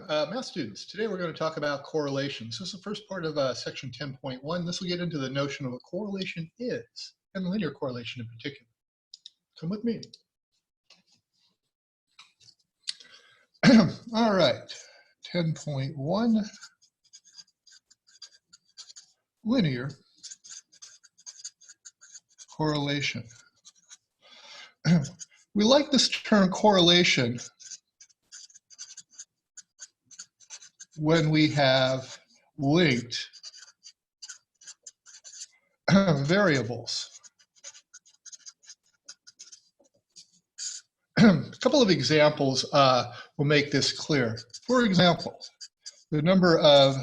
Math students. Today we're going to talk about correlations. This is the first part of section 10.1. This will get into the notion of what correlation is, and linear correlation in particular. Come with me. All right, 10.1, linear correlation. We like this term correlation when we have linked variables. A couple of examples will make this clear. For example, the number of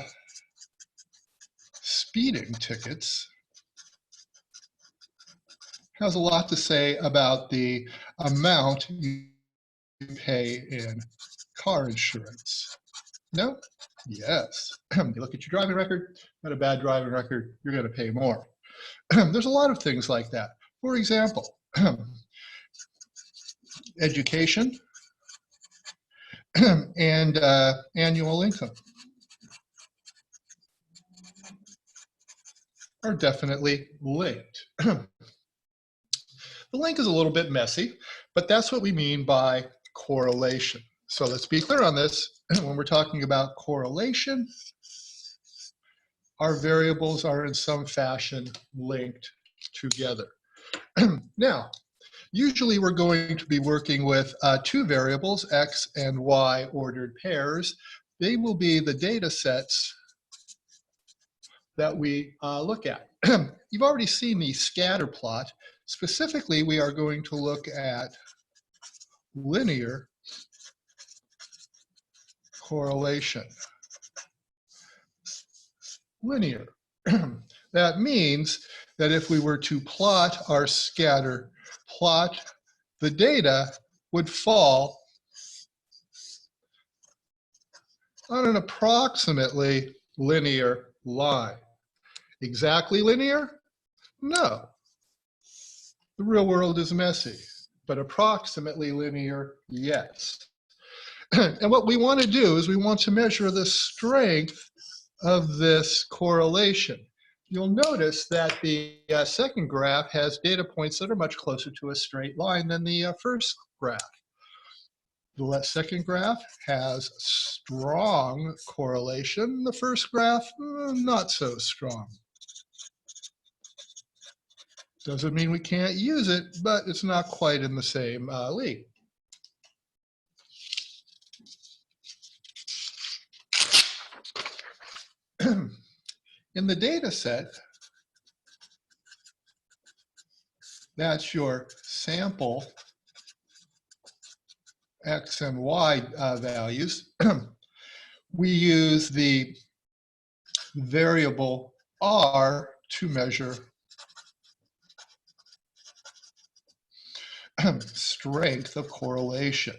speeding tickets has a lot to say about the amount you pay in car insurance. No? Yes. You look at your driving record, got a bad driving record, you're going to pay more. There's a lot of things like that. For example, education and annual income are definitely linked. The link is a little bit messy, but that's what we mean by correlation. So let's be clear on this. When we're talking about correlation, our variables are in some fashion linked together. Now, usually we're going to be working with two variables, x and y ordered pairs. They will be the data sets that we look at. You've already seen the scatter plot. Specifically, we are going to look at linear correlation. Linear. That means that if we were to plot our scatter plot, the data would fall on an approximately linear line. Exactly linear? No. The real world is messy, but approximately linear, yes. And what we want to do is we want to measure the strength of this correlation. You'll notice that the second graph has data points that are much closer to a straight line than the first graph. The second graph has strong correlation. The first graph, not so strong. Doesn't mean we can't use it, but it's not quite in the same league. In the data set, that's your sample x and y values. We use the variable r to measure strength of correlation.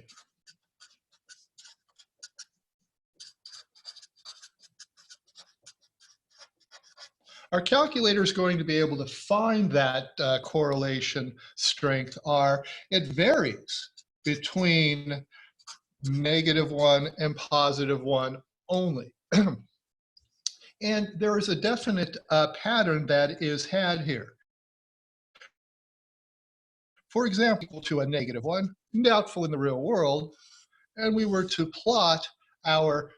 Our calculator is going to be able to find that correlation strength R. It varies between -1 and +1 only. And there is a definite pattern that is had here. For example, equal to a -1, doubtful in the real world, and we were to plot our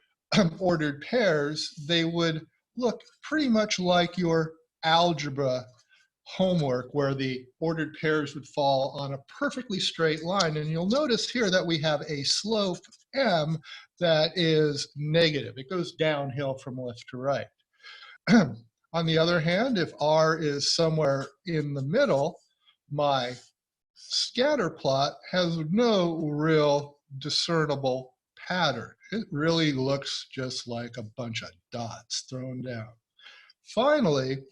ordered pairs, they would look pretty much like your algebra homework where the ordered pairs would fall on a perfectly straight line. And you'll notice here that we have a slope m that is negative. It goes downhill from left to right. On the other hand, if r is somewhere in the middle, my scatter plot has no real discernible pattern. It really looks just like a bunch of dots thrown down. Finally,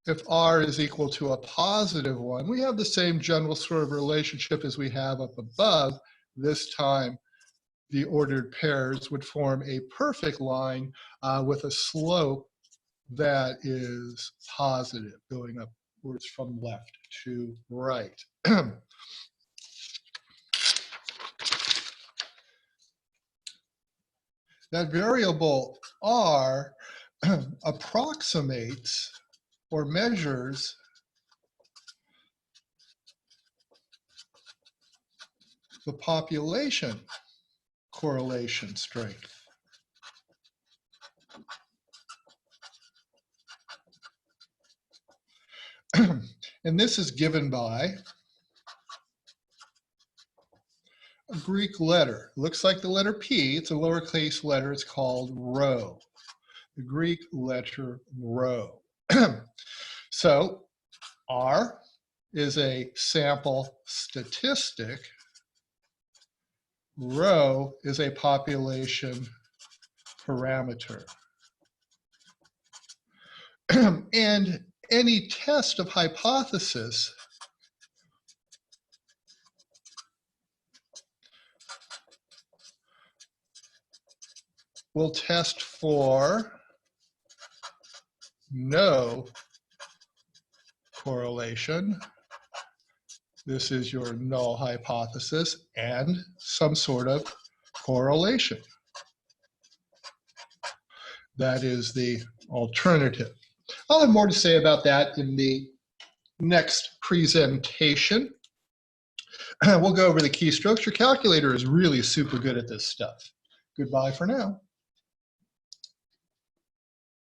if r is equal to a +1, we have the same general sort of relationship as we have up above. This time, the ordered pairs would form a perfect line with a slope that is positive, going upwards from left to right. that variable R approximates or measures the population correlation strength. And this is given by a Greek letter. Looks like the letter P. It's a lowercase letter. It's called rho. The Greek letter rho. So R is a sample statistic. Rho is a population parameter. And any test of hypothesis will test for no correlation. This is your null hypothesis, and some sort of correlation. That is the alternative. I'll have more to say about that in the next presentation. We'll go over the keystrokes. Your calculator is really super good at this stuff. Goodbye for now.